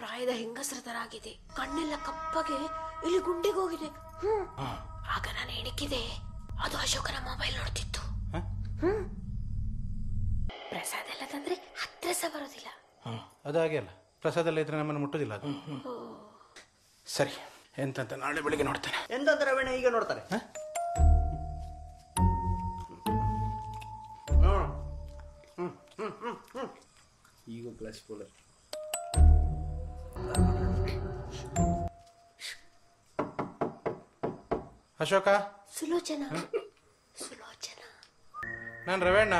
ಪ್ರಾಯದ ಹೆಂಗಸರ ತರ ಆಗಿದೆ, ಕಣ್ಣೆಲ್ಲ ಕಪ್ಪಗೆ ಇಲ್ಲಿ ಗುಂಡಿಗೆ ಹೋಗಿದೆ. ಆಗ ನಾನು ಎಣಿಕಿದೆ ಅದು ಅಶೋಕನ ಮೊಬೈಲ್ ನೋಡ್ತಿತ್ತು. ಪ್ರಸಾದ ಎಲ್ಲ ತಂದ್ರೆ ಹತ್ರ ಸಹ ಬರೋದಿಲ್ಲ. ಅದು ಹಾಗೆ ಅಲ್ಲ, ಪ್ರಸಾದ ಎಲ್ಲ ಇದ್ರೆ ನಮ್ಮನ್ನು ಮುಟ್ಟುದಿಲ್ಲ ಅದು. ಸರಿ, ಎಂತಂತ ನಾಳೆ ಬೆಳಿಗ್ಗೆ ನೋಡ್ತೇನೆ. ಎಂತಂತ ರವೀಣ ಈಗ ನೋಡ್ತಾರೆ. ಈಗ ಕ್ಲಾಸ್ ಕೂಲರ್ ಅಶೋಕ, ಸುಲೋಚನಾ, ಸುಲೋಚನಾ. ನಾನು ರವೀಣ.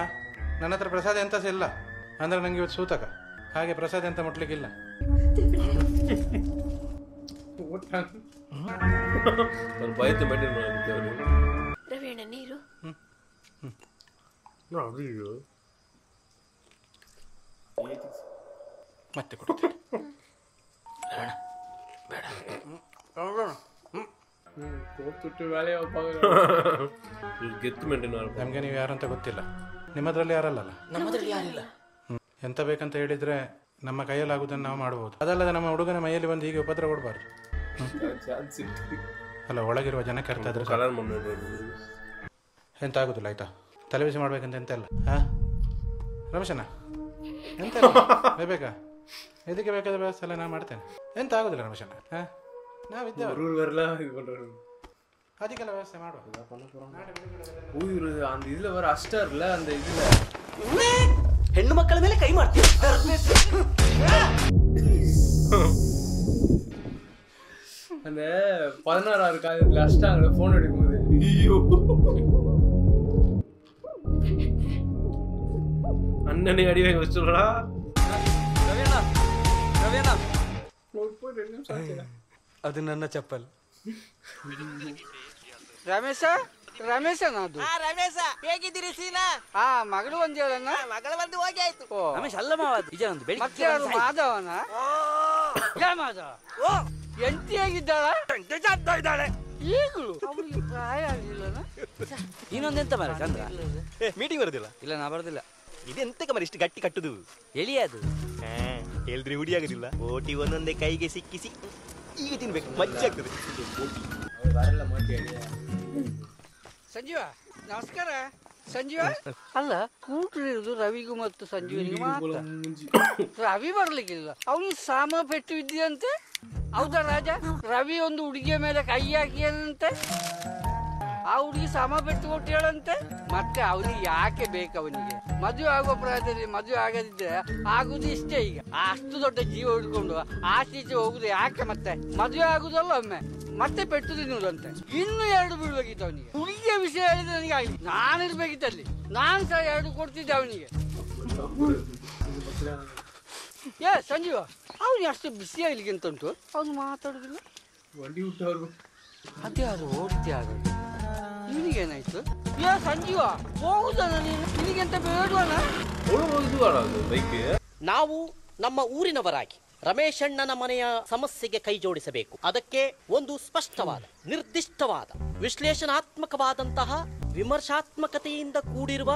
ನನ್ನ ಹತ್ರ ಪ್ರಸಾದ ಎಂತ ಸಹ ಇಲ್ಲ ಅಂದ್ರೆ ನಂಗೆ ಇವತ್ತು ಸೂತಕ, ಹಾಗೆ ಪ್ರಸಾದ ಎಂತ ಮುಟ್ಲಿಕ್ಕಿಲ್ಲ. ರವೀಣ ನೀರು. ಮತ್ತೆ ಕೊಡ್ತೇನೆ. ರವೀಣ ಬೇಡ. ನಮ್ಗೆ ನೀವು ಯಾರಂತ ಗೊತ್ತಿಲ್ಲ, ನಿಮ್ಮದ್ರಲ್ಲಿ ಯಾರಲ್ಲ. ನಮ್ಮದ್ರಲ್ಲಿ ಯಾರಿಲ್ಲ. ಎಂತ ಬೇಕಂತ ಹೇಳಿದ್ರೆ ನಮ್ಮ ಕೈಯಲ್ಲಿ ಆಗುದನ್ನು ನಾವು ಮಾಡಬಹುದು. ಅದಲ್ಲದೆ ನಮ್ಮ ಹುಡುಗನ ಮೈಯಲ್ಲಿ ಬಂದು ಹೀಗೆ ಉಪದ್ರ ಕೊಡಬಾರ್ದು. ಅಲ್ಲ, ಒಳಗಿರುವ ಜನಕ್ಕೆ ಅರ್ಥ ಆದ್ರೆ ಎಂತ ಆಗುದಿಲ್ಲ. ಆಯ್ತಾ, ತಲೆಬಿಸಿ ಮಾಡ್ಬೇಕಂತ ಎಂತ ಇಲ್ಲ. ರಮೇಶಣ್ಣ, ಎಂತ ಬೇಕಾ? ಇದಕ್ಕೆ ಬೇಕಾದ ವ್ಯವಸ್ಥೆ ಎಲ್ಲ ನಾನು ಮಾಡ್ತೇನೆ, ಎಂತ ಆಗುದಿಲ್ಲ ರಮೇಶಣ್ಣ. ನಾವಿದ್ದೇವೆ, ಅದಕ್ಕೆಲ್ಲ ವ್ಯವಸ್ಥೆ ಮಾಡುವ. இதுல வர அஸ்டர் இல்ல அந்த இதுல ಹೆಣ್ಣು ಮಕ್ಕಳ ಮೇಲೆ ಕೈ ಮಾಡ್ತೀವಿ. அந்த 16வது காலத்துல அஷ்டாங்கல போன் எடுக்கும்போது ஐயோ அண்ணனை அடி வாங்கி வச்சுடுறா. ರವೀಣ ರವೀಣ போய் 2 நிமிஷம் ஆச்சுடா. ಅದು ನನ್ನ ಚಪ್ಪಲ್. ರಮೇಶ ರಮೇಶನ ಅದು. ರಮೇಶ ಹೇಗಿದ್ದೀರಿ ಸೀನಾ? ಮಗಳು ಬಂದಿರಲ್ಲ. ಮಗಳು ಬಂದು ಹೋಗಿ ಆಯ್ತು. ರಮೇಶ್ ಅಲ್ಲ ಮಾವ, ಮತ್ತೆ ಯಾರು ಮಾಧವನ? ಯಾ ಮಾಧವ ಎಂಟಿ ಹೇಗಿದ್ದಾಳ? ಇದ್ದಾಳೆ ಈಗಲೂ ಅವಳಿಗೆ ಪ್ರಾಯ ಆಗಿಲ್ಲನ? ಇನ್ನೊಂದೆಂತ ಮರ ಚಂದ್ರ, ಮೀಟಿಂಗ್ ಬರುದಿಲ್ಲ? ಇಲ್ಲ ನಾ ಬರುದಿಲ್ಲ. ಇದೆಂತಕ್ಕೆ ಮರ ಇಷ್ಟು ಗಟ್ಟಿ ಕಟ್ಟುದು? ಎಳಿಯದು ಹೇಳಿದ್ರೆ ಹುಡಿ ಆಗುದಿಲ್ಲ. ಓಟಿ ಒಂದೊಂದೇ ಕೈಗೆ ಸಿಕ್ಕಿಸಿ ಈಗ ತಿನ್ಬೇಕು, ಮಜ್ಜೆ ಆಗ್ತದೆ. ಸಂಜೀವ ನಮಸ್ಕಾರ. ಸಂಜೀವ ಅಲ್ಲ, ಕೂಟ್ರಿರುವುದು ರವಿಗೂ ಮತ್ತು ಸಂಜೀವನಿಗೂ ಮಾತ್ರ. ರವಿ ಬರ್ಲಿಕ್ಕಿಲ್ಲ, ಅವನು ಸಾಮ ಪೆಟ್ಟು ಇದ್ದೀಯಂತೆ. ಹೌದಾ ರಾಜ? ರವಿ ಒಂದು ಹುಡುಗಿಯ ಮೇಲೆ ಕೈ ಹಾಕಿಯಂತೆ, ಆ ಹುಡುಗಿ ಸಮ ಪೆಟ್ಟು ಕೊಟ್ಟಿಯಳಂತೆ. ಮತ್ತೆ ಅವನಿಗೆ ಯಾಕೆ ಬೇಕು? ಅವನಿಗೆ ಮದುವೆ ಆಗುವ ಪ್ರಾಯದಲ್ಲಿ ಮದುವೆ ಆಗದಿದ್ರೆ ಆಗುದು ಇಷ್ಟೇ. ಈಗ ಅಷ್ಟು ದೊಡ್ಡ ಜೀವ ಹಿಡ್ಕೊಂಡು ಆಚೀಚೆ ಹೋಗುದು ಯಾಕೆ? ಮತ್ತೆ ಮದುವೆ ಆಗುದಲ್ಲ ಒಮ್ಮೆ, ಮತ್ತೆ ಪೆಟ್ಟು ತಿನ್ನುವುದಂತೆ. ಇನ್ನು 2 ಬಿಡ್ಬೇಕಿತ್ತು ಅವನಿಗೆ. ಹುಡುಗಿಯ ವಿಷಯ ಹೇಳಿದ್ರೆ ನನಗೆ ಆಗಲಿ, ನಾನಿರ್ಬೇಕಿತ್ತಲ್ಲಿ, ನಾನು ಸಹ 2 ಕೊಡ್ತಿದ್ದೆ ಅವನಿಗೆ. ಸಂಜೀವ ಅವನು ಅಷ್ಟು ಬಿಸಿ ಆಗ್ಲಿಕ್ಕೆ ಅಂತ ಉಂಟು, ಅವನು ಮಾತಾಡುದಿಲ್ಲ. ಅದೇ ಅದು ಓಡ್ತಿ ಆಗೋದು. ಇವನಿಗೇನಾಯ್ತು? ಸಂಜೀವ ಹೋಗುದಲ್ಲ ನೀನು, ನಿನಗೆಂತ ಬೇಡವನ? ನಾವು ನಮ್ಮ ಊರಿನವರಾಗಿ ರಮೇಶಣ್ಣನ ಮನೆಯ ಸಮಸ್ಯೆಗೆ ಕೈ ಜೋಡಿಸಬೇಕು. ಅದಕ್ಕೆ ಒಂದು ಸ್ಪಷ್ಟವಾದ, ನಿರ್ದಿಷ್ಟವಾದ, ವಿಶ್ಲೇಷಣಾತ್ಮಕವಾದಂತಹ, ವಿಮರ್ಶಾತ್ಮಕತೆಯಿಂದ ಕೂಡಿರುವ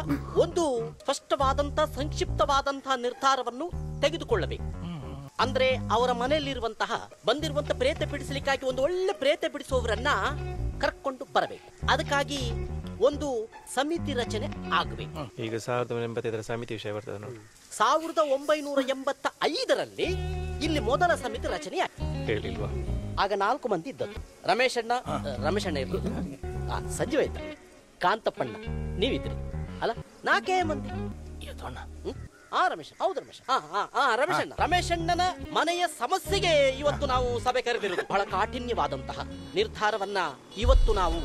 ಒಂದು ಸ್ಪಷ್ಟವಾದಂತಹ, ಸಂಕ್ಷಿಪ್ತವಾದಂತಹ ನಿರ್ಧಾರವನ್ನು ತೆಗೆದುಕೊಳ್ಳಬೇಕು. ಅಂದ್ರೆ ಅವರ ಮನೆಯಲ್ಲಿರುವಂತಹ ಬಂದಿರುವಂತಹ ಪ್ರೇತ ಬಿಡಿಸಲಿಕ್ಕಾಗಿ ಒಂದು ಒಳ್ಳೆ ಪ್ರೇತ ಬಿಡಿಸುವವರನ್ನ ಕರ್ಕೊಂಡು ಬರಬೇಕು. ಅದಕ್ಕಾಗಿ ಒಂದು ಸಮಿತಿ ರಚನೆ ಆಗಬೇಕು. ಈಗ 1985 ಸಮಿತಿ ವಿಷಯ ಬರ್ತದೆ ನೋಡಿ. 1985ರಲ್ಲಿ ಇಲ್ಲಿ ಮೊದಲ ಸಮಿತಿ ರಚನೆ ಹೇಳಿಲ್ವಾ? ಆಗ 4 ಮಂದಿ ಇದ್ದದ್ದು. ರಮೇಶಣ್ಣ ಇರ್ಬೋದು, ಸಂಜೀವ ಇದ್ದ, ಕಾಂತಪ್ಪಣ್ಣ ನೀವಿದ್ರಿ ಅಲ್ಲ, 4 ಮಂದಿ. ರಮೇಶ್, ಹೌದು ರಮೇಶ್. ರಮೇಶಣ್ಣನ ಮನೆಯ ಸಮಸ್ಯೆಗೆ ಇವತ್ತು ನಾವು ಸಭೆ ಕರೆದಿರುವುದು. ಬಹಳ ಕಾಠಿಣ್ಯವಾದಂತಹ ನಿರ್ಧಾರವನ್ನ ಇವತ್ತು ನಾವು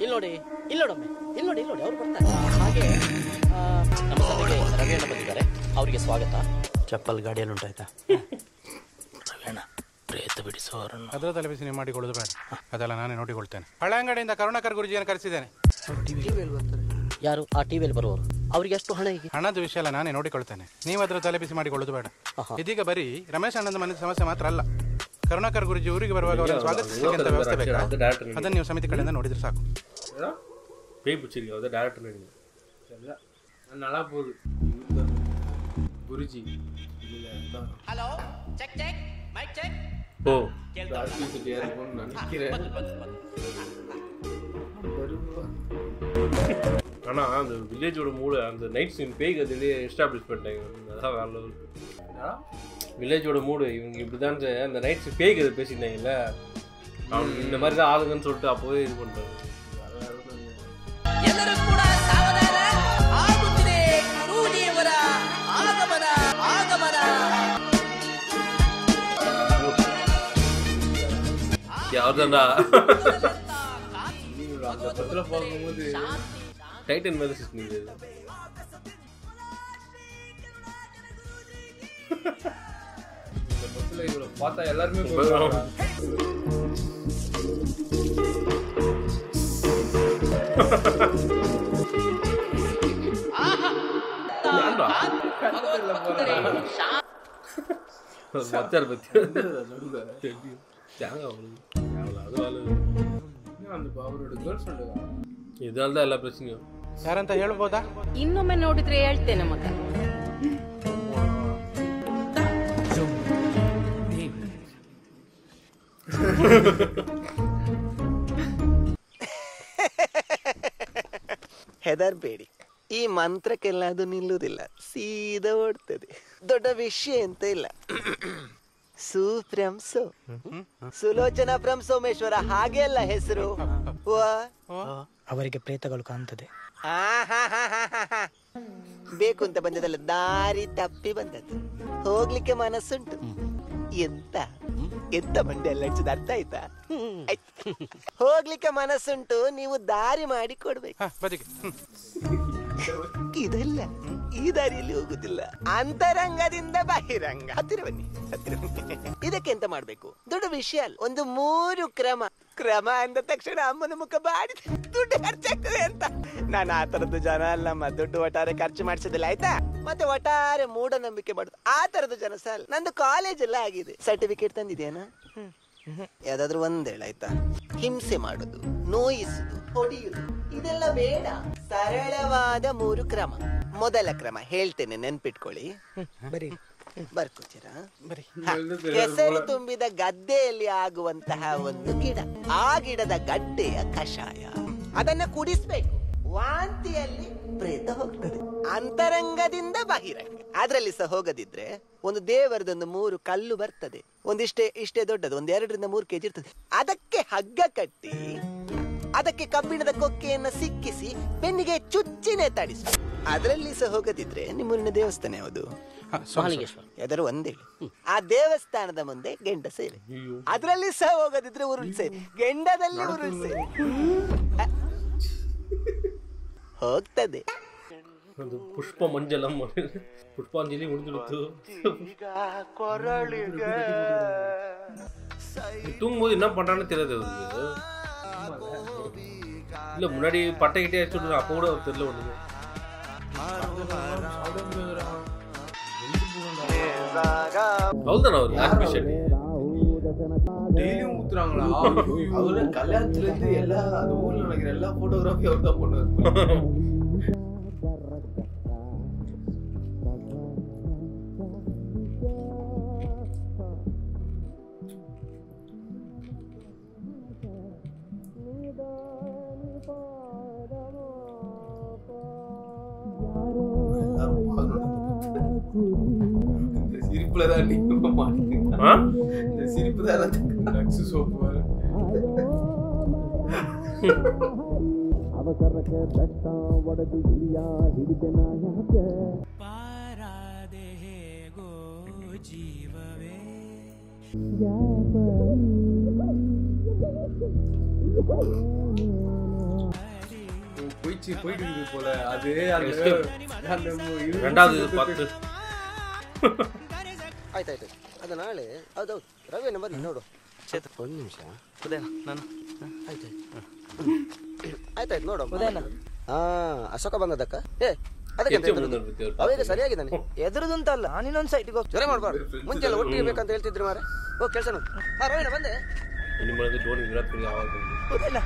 ಇಲ್ಲಿ ನೋಡಿ ಅವ್ರು ಬರ್ತಾರೆ. ಹಾಗೆ ನಮ್ಮ ಸಭೆಗೆ ರವಿಯಣ್ಣ ಬಂದಿದ್ದಾರೆ, ಅವರಿಗೆ ಸ್ವಾಗತ. ಚಪ್ಪಲ್ ಗಾಡಿಯಲ್ಲಿ ಉಂಟಾಯ್ತಾ? ರವಿಯಣ್ಣ ಪ್ರೇತ ಬಿಡಿಸುವವರನ್ನು ಅದರ ತಲೆಬಿಸಿ ಮಾಡಿಕೊಳ್ಳೋದು ಬೇಡ, ಅದೆಲ್ಲ ನಾನೇ ನೋಡಿಕೊಳ್ತೇನೆ. ಹಳೆ ಅಂಗಡಿಯಿಂದ ಕರುಣಾಕರ್ ಗುರುಜಿಯನ್ನು ಕರೆಸಿದ್ದೇನೆ. ಯಾರು ಆ ಟಿವಿಯಲ್ಲಿ ಬರುವವರು? ಅವರಿಗೆ ಎಷ್ಟು ಹಣ? ಈಗ ಹಣದ ವಿಷಯ ಎಲ್ಲ ನಾನೇ ನೋಡಿಕೊಳ್ತೇನೆ, ನೀವು ಅದರ ತಲೆಬಿಸಿ ಮಾಡಿಕೊಳ್ಳೋದು ಬೇಡ. ಇದೀಗ ಬರೀ ರಮೇಶ್ ಅಣ್ಣನ ಮನೆ ಸಮಸ್ಯೆ ಮಾತ್ರ ಅಲ್ಲ, ಕರುಣಾಕರ್ ಗುರುಜಿ ಊರಿಗೆ ಬರುವಾಗ ಅವರನ್ನು ಸ್ವಾಗತಿಸಲಿಕ್ಕೆ ವ್ಯವಸ್ಥೆ ಬೇಕಾ? ಅದನ್ನು ನೀವು ಸಮಿತಿ ಕಡೆಯಿಂದ ನೋಡಿದ್ರೆ ಸಾಕು. ಗುರುಜಿ ಹಲೋ, ಚೆಕ್ ಚೆಕ್, ಮೈಕ್ ஓ ஆர்டிசிட்டி இருக்கும்னு நினைக்கிறேன். ஆனால் அந்த வில்லேஜோட மூளை அந்த நைட் சீன் பேய் கதையிலேயே எஸ்டாப்ளிஷ் பண்ணிட்டாங்க. அதான் வேற லெவல். வில்லேஜோட மூடு இவங்க இப்படி தான் அந்த நைட் சீன் பேய் கதை பேசியிருந்தாங்கல்ல, அவங்க இந்த மாதிரி தான் ஆளுங்கன்னு சொல்லிட்டு அப்போவே இது பண்ணுறாங்க. யாருதான்டா அந்த படத்தில் பார்க்கும்போது டைட்டன் மேலே சிஸ்னிங்க. இந்த படத்தில் இவரை பார்த்தா எல்லாருமே மச்சார் பத்தி ಅವರೋಡ ಗರ್ಲ್ ಫ್ರೆಂಡ್ ಇದಲ್ದ ಎಲ್ಲ ಪ್ರಶ್ನೆಯು ಯಾರಂತ ಹೇಳ್ಬೋದಾ? ಇನ್ನೊಮ್ಮೆ ನೋಡಿದ್ರೆ ಹೇಳ್ತೇನೆ ಮಗ. ಹೆದರ್ಬೇಡಿ, ಈ ಮಂತ್ರಕ್ಕೆಲ್ಲ ಅದು ನಿಲ್ಲುವುದಿಲ್ಲ, ಸೀದಾ ಓಡ್ತದೆ. ದೊಡ್ಡ ವಿಷಯ ಎಂತ ಇಲ್ಲ. ಸುಪ್ರಂಸೋ ಸುಲೋಚನಾ ಫ್ರಮ್ ಸೋಮೇಶ್ವರ, ಹಾಗೆ ಅಲ್ಲ ಹೆಸರು. ಅವರಿಗೆ ಪ್ರೇತಗಳು ಕಾಣ್ತದೆ. ಬೇಕು ಅಂತ ಬಂದದಲ್ಲ, ದಾರಿ ತಪ್ಪಿ ಬಂದದ್ದು. ಹೋಗ್ಲಿಕ್ಕೆ ಮನಸ್ಸುಂಟು. ಎಂತ ಎಂತ ಮಂಡಿ ಎಲ್ಲ ಹಚ್ಚಿದ ಅರ್ಥ ಆಯ್ತಾ? ಹೋಗ್ಲಿಕ್ಕೆ ಮನಸ್ಸುಂಟು, ನೀವು ದಾರಿ ಮಾಡಿ ಕೊಡ್ಬೇಕು. ಇದಲ್ಲ, ಈ ದಾರಿಯಲ್ಲಿ ಹೋಗುದಿಲ್ಲ, ಅಂತರಂಗದಿಂದ ಬಹಿರಂಗ. ಹತ್ತಿರ ಬನ್ನಿ, ಹತ್ತಿರ ಬನ್ನಿ. ಇದಕ್ಕೆ ಎಂತ ಮಾಡ್ಬೇಕು? ದೊಡ್ಡ ವಿಷಯ ಅಲ್ಲ, ಒಂದು 3 ಕ್ರಮ ಅಂದ ತಕ್ಷಣ ಅಮ್ಮನ ಮುಖ ಬಾಡಿ ದುಡ್ಡು ಖರ್ಚಾಗ್ತದೆ ಅಂತ. ನಾನು ಆ ತರದ್ದು ಜನ ಅಲ್ಲಮ್ಮ, ದುಡ್ಡು ಒಟ್ಟಾರೆ ಖರ್ಚು ಮಾಡಿಸೋದಿಲ್ಲ ಆಯ್ತಾ. ಮತ್ತೆ ಒಟ್ಟಾರೆ ಮೂಢನಂಬಿಕೆ ಮಾಡುದು ಆ ತರದ ಜನ ಸಾಲ. ನಂದು ಕಾಲೇಜ್ ಎಲ್ಲ ಆಗಿದೆ, ಸರ್ಟಿಫಿಕೇಟ್ ತಂದಿದ್ದೇನಾ? ಯಾವ್ದಾದ್ರು ಒಂದೇಳ ಆಯ್ತಾ. ಹಿಂಸೆ ಮಾಡುದು, ನೋಯಿಸುದು, ಹೊಡೆಯುದು ಇದೆಲ್ಲ ಬೇಡ. ಸರಳವಾದ 3 ಕ್ರಮ. ಮೊದಲ ಕ್ರಮ ಹೇಳ್ತೇನೆ, ನೆನ್ಪಿಟ್ಕೊಳ್ಳಿ. ಬರ್ಕೋತೀರಾ? ಕೆಸರು ತುಂಬಿದ ಗದ್ದೆಯಲ್ಲಿ ಆಗುವಂತಹ ಒಂದು ಗಿಡ, ಆ ಗಿಡದ ಗಡ್ಡೆಯ ಕಷಾಯ, ಅದನ್ನ ಕುಡಿಸ್ಬೇಕು. ವಾಂತಿಯಲ್ಲಿ ಪ್ರೇತ ಹೋಗ್ತದೆ, ಅಂತರಂಗದಿಂದ ಬಹಿರಂಗ. ಅದ್ರಲ್ಲಿ ಸಹ ಹೋಗದಿದ್ರೆ ಒಂದು ದೇವರದೊಂದು 3 ಕಲ್ಲು ಬರ್ತದೆ, ಇಷ್ಟೇ ದೊಡ್ಡದು, 1 2 3 kg ಇರ್ತದೆ. ಅದಕ್ಕೆ ಹಗ್ಗ ಕಟ್ಟಿ, ಅದಕ್ಕೆ ಕಬ್ಬಿಣದ ಕೊಕ್ಕೆಯನ್ನ ಸಿಕ್ಕಿಸಿ ಬೆನ್ನಿಗೆ ಚುಚ್ಚಿನೇ ತಡಿಸಿ. ಅದರಲ್ಲಿ ಸಹ ಹೋಗದಿದ್ರೆ ನಿಮ್ಮೂರಿನ ದೇವಸ್ಥಾನ ಯಾವುದು? ಯಾವ್ದಾರು ಒಂದೇಳಿ. ಆ ದೇವಸ್ಥಾನದ ಮುಂದೆ ಗೆಂಡ ಸೇರಿ. ಅದರಲ್ಲಿ ಸಹ ಹೋಗದಿದ್ರೆ ಉರುಳು ಸೇರಿ, ಗೆಂಡದಲ್ಲಿ ಉರುಳು ಸೇರಿ ಹೋಗ್ತದೆ. ಒಂದು ಪುಷ್ಪ ಮಂಜಲಂ, ಪುಷ್ಪಾಂಜಲಿ முடிஞ்சிடுத்து. தூங்கும்போது என்ன பண்றான்னு தெரியாது அவருக்கு. இல்ல முன்னாடி பட்டை கிட்டே அடிச்சுட்டு அப்போ கூட தெரியல ஒண்ணுமே. அவ்வளவுதான் அவர் ஆஸ்பிஷன் டெய்லியும் ஊத்துறாங்களா? அவரு கல்யாணத்துல இருந்து எல்லா அந்த ஊர்ல நடக்கிற எல்லா போட்டோகிராஃபி அவர் தான் பண்ணுவார். சிரிப்புலதான் சிரிப்பு தான் சோப்பு ಅವಸರಕ್ಕೆ ಬೆಟ್ಟ ಒಡೆದು ಇಳಿಯ ಹಿಡಿದೆನ ಯಾಕೆ ಪಾರಾದೆ ಹೇಗೋ ಜೀವವೇ போயிட்டு இருக்கு போல. அது ரெண்டாவது பார்த்து ಆಯ್ತಾಯ್ತು. ಅದನಾಳೆ ಹೌದೌದು ರವಿ ನಂಬರ್ ನೋಡು. ಚೇತ ಒಂದು ನಿಮಿಷ ನಾನು ಆಯ್ತಾಯ್ತು ನೋಡು. ಅಶೋಕ ಬಂದದಕ್ಕ ಅದಕ್ಕೆ ಅವಾಗ ಸರಿಯಾಗಿದ್ದಾನೆ. ಎದುರುದಂತಲ್ಲ, ನಾನಿನ್ನೊಂದು ಸೈಟ್ಗೆ ಹೋಗಿ ಜ್ವರ ಮಾಡ್ಬಾರ್ದು. ಮುಂಚೆಲ್ಲ ಒಟ್ಟಿಗೆ ಬೇಕಂತ ಹೇಳ್ತಿದ್ರು ಮಾರೆ. ಹೋಗಿ ಕೆಲಸ ನೋಡಿ. ರವಿನ ಬಂದೆ ಹೌದಲ್ಲ.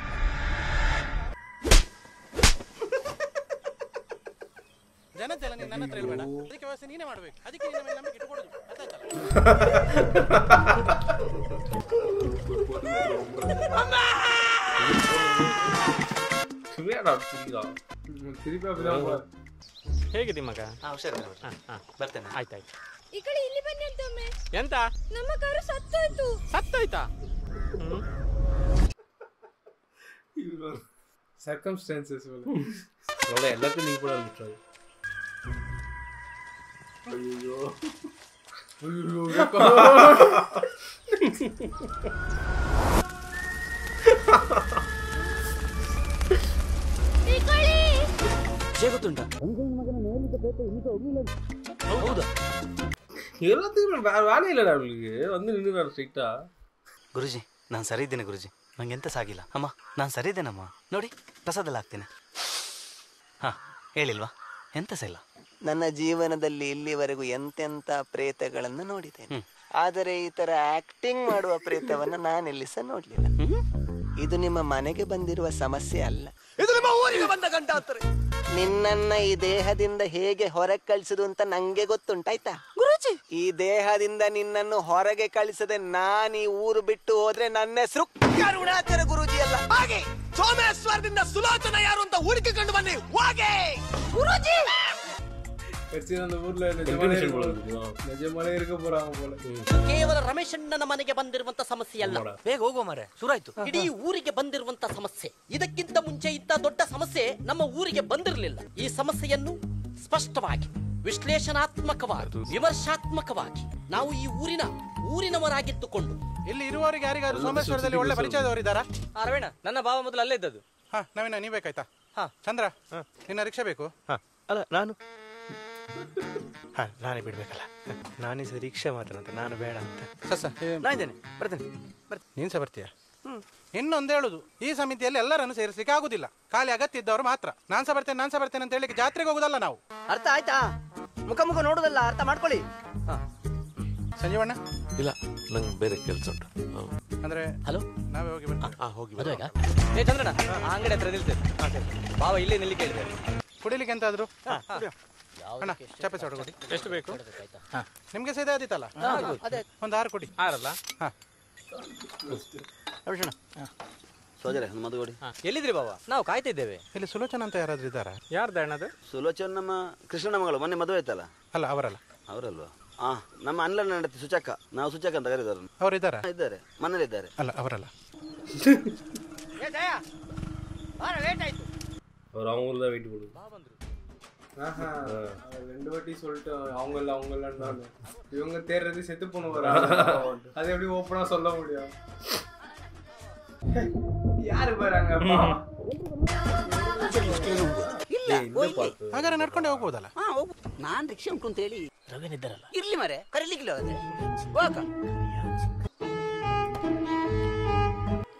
ನನ್ನ ಹತ್ರ ಹೇಳ್ಬೇಡ. ಅದಕ್ಕೆ ವ್ಯವಸ್ಥೆ ನೀನೇ ಮಾಡ್ಬೇಕು. ಅದಕ್ಕೆ ನಿನ್ನ ಮೇಲೆ ನಂಬಿಕೆ ಇಟ್ಕೊಡುದು. ಹೇಗಿದ್ದೀ ಮಗ? ಬರ್ತೇನೆ. ಆಯ್ತಾಯ್ತು. ಈ ಕಡೆ ಇಲ್ಲಿ ಬನ್ನಿ ಅಂತ ಒಮ್ಮೆ. ಎಂತ? ನಮ್ಮ ಕಾರು ಸತ್ತೋಯ್ತು. ಸತ್ತಾಯ್ತಾ? ಸರ್ಕಮ್ಸ್ಟಾನ್ಸಸ್ ಒಳ್ಳೆ ಎಲ್ಲಕ್ಕೂ ನೀವು ಕೂಡ ಬಿಟ್ಟರೆ. ಅಯ್ಯೋ ಗೊತ್ತುಂಟ ಹೌದಾ? ಎಲ್ಲತ್ತಿಗೂ ವ್ಯಾಲೆ ಇಲ್ಲ ಅವಳಿಗೆ. ಒಂದು ನಿನ್ನ ಸ್ಟ್ರಿಕ್ಟಾ? ಗುರುಜಿ ನಾನು ಸರಿ ಇದ್ದೇನೆ ಗುರುಜಿ, ನಂಗೆ ಎಂತ ಸಾಗಿಲ್ಲ. ಅಮ್ಮ ನಾನು ಸರಿ ಇದ್ದೇನಮ್ಮ, ನೋಡಿ ಪ್ರಸಾದಲ್ಲ ಆಗ್ತೇನೆ. ಹಾ ಹೇಳಿಲ್ವಾ, ಎಂತ ಸಹ ಇಲ್ಲ. ನನ್ನ ಜೀವನದಲ್ಲಿ ಇಲ್ಲಿವರೆಗೂ ಎಂತೆಂತ ಪ್ರೇತಗಳನ್ನು ನೋಡಿದ್ದೇನೆ, ಆದರೆ ಈ ತರ ಆಕ್ಟಿಂಗ್ ಮಾಡುವ ಪ್ರೇತವನ್ನ ನಾನೆಲ್ಲಿ ಸಹ ನೋಡ್ಲಿಲ್ಲ. ಇದು ನಿಮ್ಮ ಮನೆಗೆ ಬಂದಿರುವ ಸಮಸ್ಯೆ ಅಲ್ಲ, ಇದು ನಿಮ್ಮ ಊರಿಗೆ ಬಂದ ಗಂಟಾಂತರ. ನಿನ್ನನ್ನ ಈ ದೇಹದಿಂದ ಹೇಗೆ ಹೊರಗೆ ಕಳಿಸುದು ಅಂತ ನಂಗೆ ಗೊತ್ತುಂಟಾಯ್ತಾ ಗುರುಜಿ? ಈ ದೇಹದಿಂದ ನಿನ್ನನ್ನು ಹೊರಗೆ ಕಳಿಸದೆ ನಾನು ಈ ಊರು ಬಿಟ್ಟು ಹೋದ್ರೆ ನನ್ನ ಹೆಸರು ಕರುಣಾಕರ ಗುರುಜಿ ಅಲ್ಲ. ಹಾಗೆ ಸೋಮೇಶ್ವರದಿಂದ ಸುಲೋಚನ ಯಾರು ಅಂತ ಹುಡುಕಿಕೊಂಡು ಬನ್ನಿ ಹೋಗೆ ಗುರುಜಿ. ಕೇವಲ ರಮೇಶಣ್ಣನ ಮನೆಗೆ ಬಂದಿರುವಂತ ಸಮಸ್ಯೆ ಅಲ್ಲ, ಬೇಗ ಹೋಗೋ ಮಾರೆ, ಶುರುವಾಯ್ತು. ಇಡೀ ಊರಿಗೆ ಬಂದಿರುವಂತ ಸಮಸ್ಯೆ. ಇದಕ್ಕಿಂತ ಮುಂಚೆ ಇಂತ ದೊಡ್ಡ ಸಮಸ್ಯೆ ನಮ್ಮ ಊರಿಗೆ ಬಂದಿರಲಿಲ್ಲ. ಈ ಸಮಸ್ಯೆಯನ್ನು ಸ್ಪಷ್ಟವಾಗಿ, ವಿಶ್ಲೇಷಣಾತ್ಮಕವಾಗಿ, ವಿಮರ್ಶಾತ್ಮಕವಾಗಿ ನಾವು ಈ ಊರಿನವರಾಗಿದ್ದುಕೊಂಡು ಇಲ್ಲಿ ಇರುವವರಿಗೆ ಯಾರಿಗಾದ್ರು ಸೋಮೇಶ್ವರದಲ್ಲಿ ಒಳ್ಳೆ ಪರಿಚಯದವರಿದ್ದಾರಾ? ಅರವೇಣ ನನ್ನ ಭಾವ ಮೊದಲು ಅಲ್ಲೇ ಇದ್ದದ್ದು. ಹಾ ನವೀನ ನೀ ಬೇಕಾಯ್ತಾ? ಹಾ ಚಂದ್ರ ನಿನ್ನ ರಿಕ್ಷಾ ಬೇಕು? ಅಲ್ಲ ನಾನು ನಾನೇ ಬಿಡ್ಬೇಕಲ್ಲ, ನಾನೇ ಸಹ ರಿಕ್ಷಾ ಮಾತಾಡಂತ, ನಾನು ಬೇಡ ಅಂತ. ನಾ ಇದ್ದೇನೆ, ಬರ್ತೇನೆ. ನೀನ್ ಸಹ ಬರ್ತೀಯ? ಇನ್ನೊಂದು ಹೇಳುದು, ಈ ಸಮಿತಿಯಲ್ಲಿ ಎಲ್ಲರನ್ನು ಸೇರಿಸಲಿಕ್ಕೆ ಆಗುದಿಲ್ಲ, ಖಾಲಿ ಅಗತ್ಯ ಇದ್ದವರು ಮಾತ್ರ. ನಾನ್ ಸಹ ಬರ್ತೇನೆ ಅಂತ ಹೇಳಿಕ್ಕೆ ಜಾತ್ರೆಗೆ ಹೋಗುದಲ್ಲ ನಾವು. ಅರ್ಥ ಆಯ್ತಾ? ಮುಖ ಮುಖ ನೋಡುದಲ್ಲ, ಅರ್ಥ ಮಾಡ್ಕೊಳ್ಳಿ. ಸಂಜೀವಣ್ಣ ಇಲ್ಲ, ನಂಗೆ ಬೇರೆ ಕೆಲಸ ಉಂಟು. ಅಂದ್ರೆ ಹಲೋ, ನಾವೇ ಹೋಗಿ ಮದುವೆಗ? ಏ ಚಂದ್ರಣ್ಣ, ಆ ಅಂಗಡಿ ಹತ್ರ ನಿಲ್ತೇನೆ. ಭಾವ ಇಲ್ಲೇ ನಿಲ್ಲಿಕ್ಕೆ ಹೇಳಿದೆ. ಕುಡಿಲಿಕ್ಕೆ ಎಂತಾದ್ರು ಅಣ್ಣ ಚಪ್ಪೆ ಸೋಡ ಕೊಡಿ. ಎಷ್ಟು ಬೇಕು? ನಿಮ್ಗೆ ಸೇದೆ ಆದಿತ್ತಲ್ಲ, ಒಂದು 6 ಕೊಡಿ. 6 ಅಲ್ಲ? ಸೋಜರೆ ಮದುವೆ ಎಲ್ಲಿದ್ರಿ ಬಾವ? ನಾವು ಕಾಯ್ತಿದ್ದೇವೆ. ಇಲ್ಲಿ ಸುಲೋಚನ ಅಂತ ಯಾರಾದ್ರೂ ಇದ್ದಾರಾ? ಯಾರ್ದು ಅಣ್ಣದು? ಸುಲೋಚನ ನಮ್ಮ ಕೃಷ್ಣನ ಮಗಳು, ಮೊನ್ನೆ ಮದುವೆ ಆಯ್ತಲ್ಲ. ಅಲ್ಲ ಅವರಲ್ಲ. ಅವರಲ್ವಾ? ನಮ್ಮ ಅಣ್ಣನ ಹೆಂಡತಿ ಸುಚಕ್ಕ, ನಾವು ಸುಚಕ್ಕ ಅಂತ ಕರೀತಾರೆ. ಅವ್ರು ಇದ್ದಾರಾ? ಇದ್ದಾರೆ, ಮನೇಲಿ ಇದ್ದಾರೆ. ಅಲ್ಲ ಅವರಲ್ಲ. ಅವ್ರು ಅವங்கள வெயிட் போடு. ரெண்டு வாட்டி சொல்லிட்டு அவங்கள இவங்க தேர்றது செத்து போன வராங்க. அது எப்படி ஓப்பனா சொல்ல முடியும்? ಯಾರು ಬರಂಗಪ್ಪ? ಹಾಗಾದ್ರೆ ನಡ್ಕೊಂಡೆ ಹೋಗ್ಬೋದಲ್ಲ? ನಾನ್ ರಿಕ್ಷಾ ಉಂಟು ಅಂತ ಹೇಳಿ ರವೇನ್ ಇದ್ದಾರಲ್ಲ, ಇರ್ಲಿ ಮರೆ, ಕರೀಲಿಕ್ಕಿಲ್ಲ.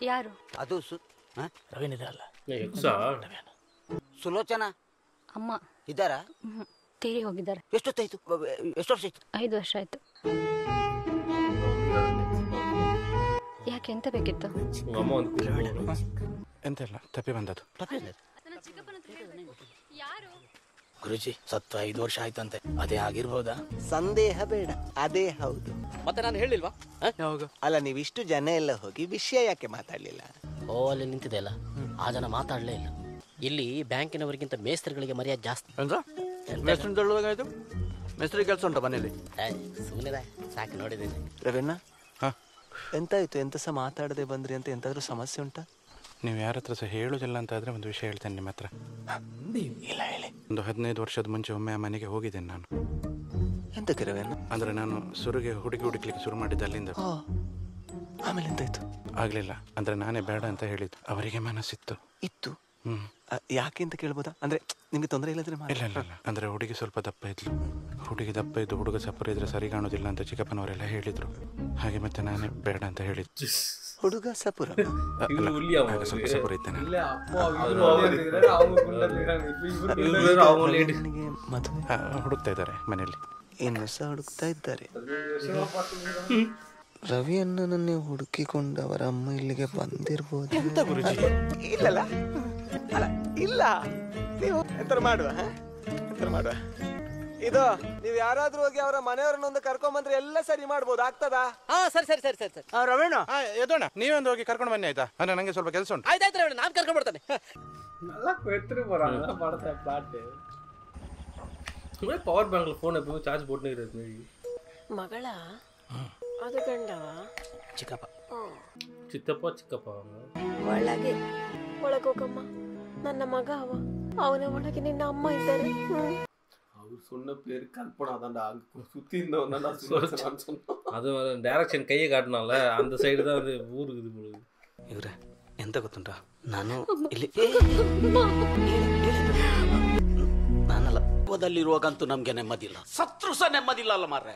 ಯಾರು ಅದು ರವೇನ್ ಇದ್ದಾರಲ್ಲ. ಸುಲೋಚನಾ ಅಮ್ಮ ಇದ್ದಾರಾ? ತೀರಿ ಹೋಗಿದ್ದಾರೆ. ಎಷ್ಟೊತ್ತಾಯ್ತು? ಎಷ್ಟು ವರ್ಷ ಆಯ್ತು? 5 ವರ್ಷ ಆಯ್ತು. ಯಾಕೆ, ಎಂತ ಬೇಕಿತ್ತು? ಎಂತ ಇಲ್ಲ, ತಪ್ಪಿ ಬಂದದ್ದು. ಗುರುಜಿ ಸತ್ತು 5 ವರ್ಷ ಆಯ್ತಂತೆ, ಅದೇ ಆಗಿರ್ಬೋದಾ? ಸಂದೇಹ ಬೇಡ, ಅದೇ ಹೌದು. ಮತ್ತೆ ನಾನು ಹೇಳಿಲ್ವಾ? ಅಲ್ಲ, ನೀವಿಷ್ಟು ಜನ ಎಲ್ಲ ಹೋಗಿ ವಿಷಯ ಯಾಕೆ ಮಾತಾಡ್ಲಿಲ್ಲ? ಅಲ್ಲಿ ನಿಂತಿದೆ ಅಲ್ಲ, ಆ ಜನ ಮಾತಾಡ್ಲೇ ಇಲ್ಲ. ಇಲ್ಲಿ ಬ್ಯಾಂಕಿನವರಿಗಿಂತ ಮೇಸ್ತ್ರಿಗಳಿಗೆ ಮರ್ಯಾದೆ ಜಾಸ್ತಿ. ಮೇಸ್ತ್ರಿ ಮೇಸ್ತ್ರಿ ಕೆಲಸ ಉಂಟು ಮನೇಲಿ? ಸುಮ್ಮನೆ ಸಾಕು, ನೋಡಿದ್ದೀನಿ. ರವೀಣ್ಣ, ಎಂತಾಯ್ತು? ಎಂತ ಸಹ ಮಾತಾಡದೆ ಬಂದ್ರಿ ಅಂತ ಎಂತಾದ್ರೂ ಸಮಸ್ಯೆ ಉಂಟಾ? ನೀವು ಯಾರ ಹತ್ರ ಸಹ ಹೇಳುದಿಲ್ಲ ಅಂತ ಆದ್ರೆ ಒಂದು ವಿಷಯ ಹೇಳ್ತೇನೆ ನಿಮ್ಮ ಹತ್ರ. ಇಲ್ಲ ಹೇಳಿ. ಒಂದು 15 ವರ್ಷದ ಮುಂಚೆ ಒಮ್ಮೆ ಆ ಮನೆಗೆ ಹೋಗಿದ್ದೇನೆ ನಾನು. ಎಂತಕ್ಕೆ ರವೀಣ್ಣ? ಅಂದ್ರೆ ನಾನು ಸುರುಗೆ ಹುಡುಕ್ಲಿಕ್ಕೆ ಶುರು ಮಾಡಿದ್ದೆ ಅಲ್ಲಿಂದ. ಆಮೇಲೆ ಎಂತಾಯ್ತು? ಆಗ್ಲಿಲ್ಲ, ಅಂದ್ರೆ ನಾನೇ ಬೇಡ ಅಂತ ಹೇಳಿದ್ದು. ಅವರಿಗೆ ಮನಸ್ಸಿತ್ತು. ಇತ್ತು? ಯಾಕೆ ಅಂತ ಕೇಳ್ಬೋದಾ? ಅಂದ್ರೆ ನಿಮ್ಗೆ ತೊಂದರೆ ಇಲ್ಲದ್ರೆ? ಇಲ್ಲ ಇಲ್ಲ ಇಲ್ಲ, ಅಂದ್ರೆ ಹುಡುಗಿ ಸ್ವಲ್ಪ ದಪ್ಪ ಇದ್ಲು. ಹುಡುಗಿ ದಪ್ಪ ಇದ್ದು ಹುಡುಗ ಸಪುರ ಇದ್ರೆ ಸರಿ ಕಾಣೋದಿಲ್ಲ ಅಂತ ಚಿಕ್ಕಪ್ಪನವರೆಲ್ಲ ಹೇಳಿದ್ರು. ಹಾಗೆ ಮತ್ತೆ ನಾನೇ ಬೇಡ ಅಂತ ಹೇಳಿದ್ದು. ಹುಡುಗ ಸಪುರ? ಸ್ವಲ್ಪ ಸಪುರ ಇದ್ದೇನೆ. ಹುಡುಕ್ತಾ ಇದ್ದಾರೆ ಮನೆಯಲ್ಲಿ. ಇನ್ನು ಸಹ ಹುಡುಕ್ತಾ ಇದ್ದಾರೆ. ರವಿಯನ್ನನ್ನೇ ಹುಡುಕಿಕೊಂಡು ಅವರ ಅಮ್ಮ ಇಲ್ಲಿಗೆ ಬಂದಿರ್ಬೋದು. ಎಂತ ಗುರುಜಿ? ಇಲ್ಲಲ್ಲ, ಅಲ್ಲ ಇಲ್ಲ, ನೀವು ಎಂತ ಮಾಡುವ ಇದು ನೀವ್ ಯಾರಾದ್ರೂ ಹೋಗಿ ಅವರ ಮನೆಯವ್ರನ್ನೊಂದು ಕರ್ಕೊಂಬಂದ್ರೆ ಎಲ್ಲ ಸರಿ ಮಾಡ್ಬೋದು, ಆಗ್ತದಾ? ಸರಿ ಸರಿ ಸರಿ ಸರಿ ಸರಿ ರವೀಣ ಎದೋಣ ನೀವೊಂದು ಹೋಗಿ ಕರ್ಕೊಂಡು ಬನ್ನಿ ಆಯ್ತಾ? ನನಗೆ ಸ್ವಲ್ಪ ಕೆಲಸ ಉಂಟು. ಆಯ್ತಾಯ್ತು ರವೀಣ, ನಾನು ಕರ್ಕೊಂಡು ಬರ್ತಾನೆ. ಪವರ್ ಬ್ಯಾಂಕ್ ಫೋನ್ ಚಾರ್ಜ್ ಬೋಟ್ನೇ ಇರೋದು. ಮಗಳ ಅದು ಗಂಡವ ಚಿಕ್ಕಪ್ಪ ಚಿಕ್ಕಪ್ಪ ಒಳಗೆ ಒಳಗೋಗಮ್ಮ, ನನ್ನ ಮಗ ಅವ, ಅವನ ಒಳಗೆ ನಿನ್ನ ಅಮ್ಮ ಇದ್ದಾರೆ. அவர் சொன்ன பேரு கல்பனா தான்டா, அங்க சுத்தி இருந்தவன் அது டைரக்ஷன் கையை காட்டினால அந்த சைடு தான் அது ஊருக்கு இது போகுது. ಇವ್ರೆ ಎಂತ ಗೊತ್ತುಂಟಾ, ನಾನು ಇಲ್ಲಿ ನಾನಲ್ಲ ದಲ್ಲಿರುವಾಗಂತೂ ನಮ್ಗೆ ನೆಮ್ಮದಿಲ್ಲ, ಸತ್ರು ಸಹ ನೆಮ್ಮದಿಲ್ಲ ಅಲ್ಲ ಮಾರ್ರೆ.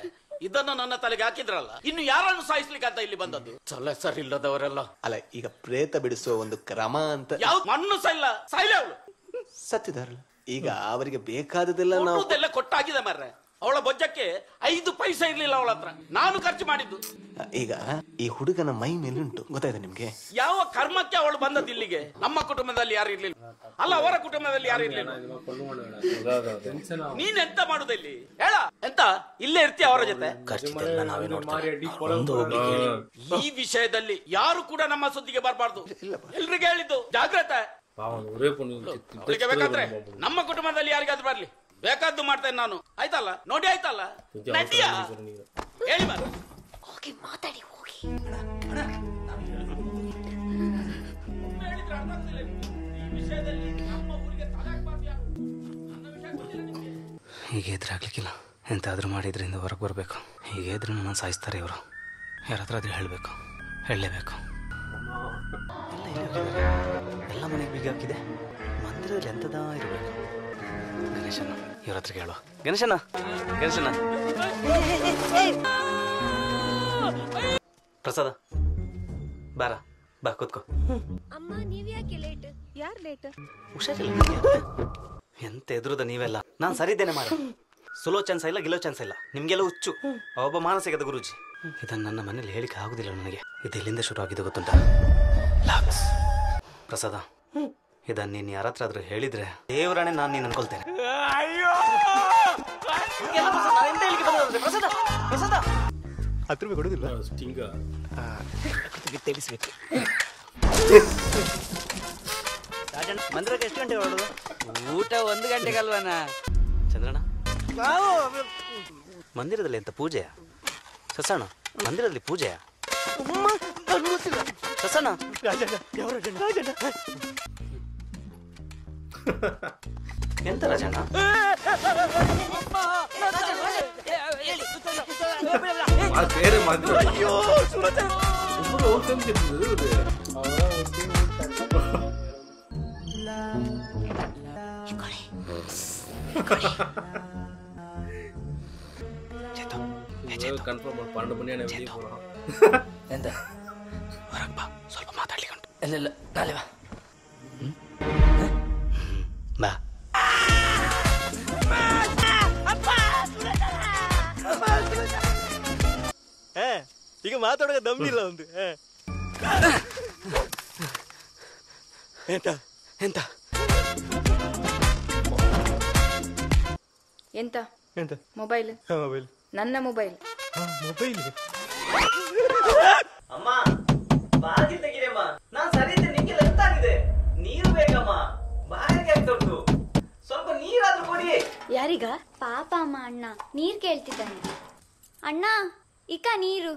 ಇದನ್ನು ನನ್ನ ತಲೆಗೆ ಹಾಕಿದ್ರಲ್ಲ, ಇನ್ನು ಯಾರನ್ನು ಸಾಯಿಸ್ಲಿಕ್ಕೆ ಅಂತ ಇಲ್ಲಿ ಬಂದದ್ದು? ಚಲ ಸರ್ ಇಲ್ಲದವರೆಲ್ಲ ಅಲ್ಲ, ಈಗ ಪ್ರೇತ ಬಿಡಿಸುವ ಒಂದು ಕ್ರಮ ಅಂತ ಯಾವ್ದು ಮಣ್ಣು ಸೈಲ ಸೈಲೆ ಅವಳು ಸತ್ತಿದಾರಲ್ಲ, ಈಗ ಅವರಿಗೆ ಬೇಕಾದದೆಲ್ಲ ನಾವು ಕೊಟ್ಟಾಗಿದೆ ಮಾರ್ರೆ. ಅವಳ ಬೊಜ್ಜಕ್ಕೆ 5 ಪೈಸೆ ಇರ್ಲಿಲ್ಲ ಅವಳ ಹತ್ರ, ನಾನು ಖರ್ಚು ಮಾಡಿದ್ದು. ಈಗ ಈ ಹುಡುಗನ ಮೈ ಮೇಲುಂಟು, ಗೊತ್ತಾಯ್ತಾ ನಿಮ್ಗೆ? ಯಾವ ಕರ್ಮಕ್ಕೆ ಅವಳು ಬಂದದ್ದು ಇಲ್ಲಿಗೆ? ನಮ್ಮ ಕುಟುಂಬದಲ್ಲಿ ಯಾರು ಇರ್ಲಿಲ್ಲ, ಅಲ್ಲ ಅವರ ಕುಟುಂಬದಲ್ಲಿ ಯಾರು ಇರ್ಲಿಲ್ಲ. ನೀನ್ ಎಂತ ಮಾಡುದು ಇಲ್ಲಿ ಹೇಳ? ಎಂತ ಇಲ್ಲೇ ಇರ್ತೀಯ ಅವರ ಜೊತೆ? ನಾವೇ ಈ ವಿಷಯದಲ್ಲಿ ಯಾರು ಕೂಡ ನಮ್ಮ ಸುದ್ದಿಗೆ ಬರಬಾರ್ದು, ಎಲ್ರಿಗೆ ಹೇಳಿದ್ದು ಜಾಗ್ರತೆ. ಅವಳಿಗೆ ಬೇಕಾದ್ರೆ ನಮ್ಮ ಕುಟುಂಬದಲ್ಲಿ ಯಾರಿಗಾದ್ರೂ ಬರ್ಲಿ, ಬೇಕಾದ್ದು ಮಾಡ್ತೇನೆ ನಾನು, ಆಯ್ತಲ್ಲ? ನೋಡಿ ಆಯ್ತಲ್ಲ, ನಡಿಯಾ ಹೇಳಿ ಮಾರ. ಹೋಗಿ ಮಾತಾಡಿ ಹೋಗಿ. ಹೀಗೆ ಇದ್ರೆ ಆಗ್ಲಿಕ್ಕಿಲ್ಲ, ಎಂತಾದ್ರೂ ಮಾಡಿದ್ರಿಂದ ಹೊರಗೆ ಬರಬೇಕು. ಹೀಗೆ ಇದ್ರೆ ನನ್ನ ಸಾಯಿಸ್ತಾರೆ ಇವರು. ಯಾರ ಹತ್ರ ಆದ್ರೂ ಹೇಳಬೇಕು, ಹೇಳಲೇಬೇಕು. ಎಲ್ಲ ಮನೆಗೆ ಬೀಗ ಹಾಕಿದೆ, ಮಂದಿರದಲ್ಲಿ ಎಂತದಾ ಇರಬೇಕು. ಗಣೇಶನ ಇವ್ರ ಹತ್ರ ಕೇಳುವ. ಗಣೇಶನ ಪ್ರಸಾದ ಬಾರ, ಬಾ ಕೂತ್ಕೋ. ಅಮ್ಮ ನೀವ್ ಯಾಕೆ ಲೇಟ್? ಯಾರ್ ಲೇಟ್? ಹುಷಾರಿಲ್ಲ, ಎಂತ ಎದುರುದ ನೀವೆಲ್ಲ. ನಾನು ಸರಿದ್ದೇನೆ ಮಾರ, ಸುಲೋ ಚಾನ್ಸ್ ಇಲ್ಲ, ಗಿಲೋ ಚಾನ್ಸ್ ಇಲ್ಲ. ನಿಮ್ಗೆಲ್ಲ ಹುಚ್ಚು. ಒಬ್ಬ ಮಾನಸಿಕದ ಗುರುಜಿ. ಇದನ್ನು ನನ್ನ ಮನೇಲಿ ಹೇಳಿಕ್ಕೆ ಆಗುದಿಲ್ಲ ನನಗೆ. ಇದು ಎಲ್ಲಿಂದ ಶುರು ಆಗಿದೆ ಗೊತ್ತುಂಟ? ಪ್ರಸಾದ, ಇದನ್ನ ನೀನು ಯಾರ ಹತ್ರ ಆದ್ರೂ ಹೇಳಿದ್ರೆ ದೇವರಾಣೆ ನಾನು ನೀನು ಅನ್ಕೊಳ್ತೇನೆ. ಹತ್ತು ರೂಪಾಯಿ ಕೊಡುದಿಲ್ಲ, ತಿಳಿಸ್ಬೇಕು. ಮಂದಿರಕ್ಕೆ ಎಷ್ಟು ಗಂಟೆಗೆ ಹೊರಡೋದು? ಊಟ 1 ಗಂಟೆಗೆ ಅಲ್ವನ? ಚಂದ್ರಣ್ಣ, ಮಂದಿರದಲ್ಲಿ ಎಂತ ಪೂಜೆಯ? ಸಸಣ್ಣ, ಮಂದಿರದಲ್ಲಿ ಪೂಜೆಯ? ಸಸಣ್ಣ, ಎಂತ ರಾಜಣ್ಣ? ಕನ್ಫರ್ಮ್ 12 ಮನಿ ಎಂತ ಹೊರಗೆ ಬಾ, ಸ್ವಲ್ಪ ಮಾತಾಡ್ಲಿಕ್ಕೆ ಉಂಟು. ಇಲ್ಲ ನಾಳೆ ಬಾ. ಬಾ. ಈಗ ಮಾತಾಡೋ ದಮ್ಮಿಲ್ಲ ಒಂದು. ಎಂತ ಎಂತ ಎಂತ ಎಂತ? ಮೊಬೈಲ್. ಮೊಬೈಲ್, ನನ್ನ ಮೊಬೈಲ್. ಮೊಬೈಲ್. ಅಮ್ಮ ಬಾಗಿ ತೆಗೀರಮ್ಮ, ನಾನ್ ಸರಿ ಇದ್ದೆ. ನಿಂಗೆ ಎಂತ ಆಗಿದೆ? ನೀರು ಬೇಕಮ್ಮ, ಬಾಯಿಗೆ ಆಗ್ತುಂಟು, ಸ್ವಲ್ಪ ನೀರಾದ್ರೂ ಕೊಡಿ. ಯಾರಿಗ? ಪಾಪ ಅಮ್ಮ, ಅಣ್ಣ ನೀರ್ ಕೇಳ್ತಿದ್ದಾನೆ. ಅಣ್ಣ ಇಕ ನೀರು.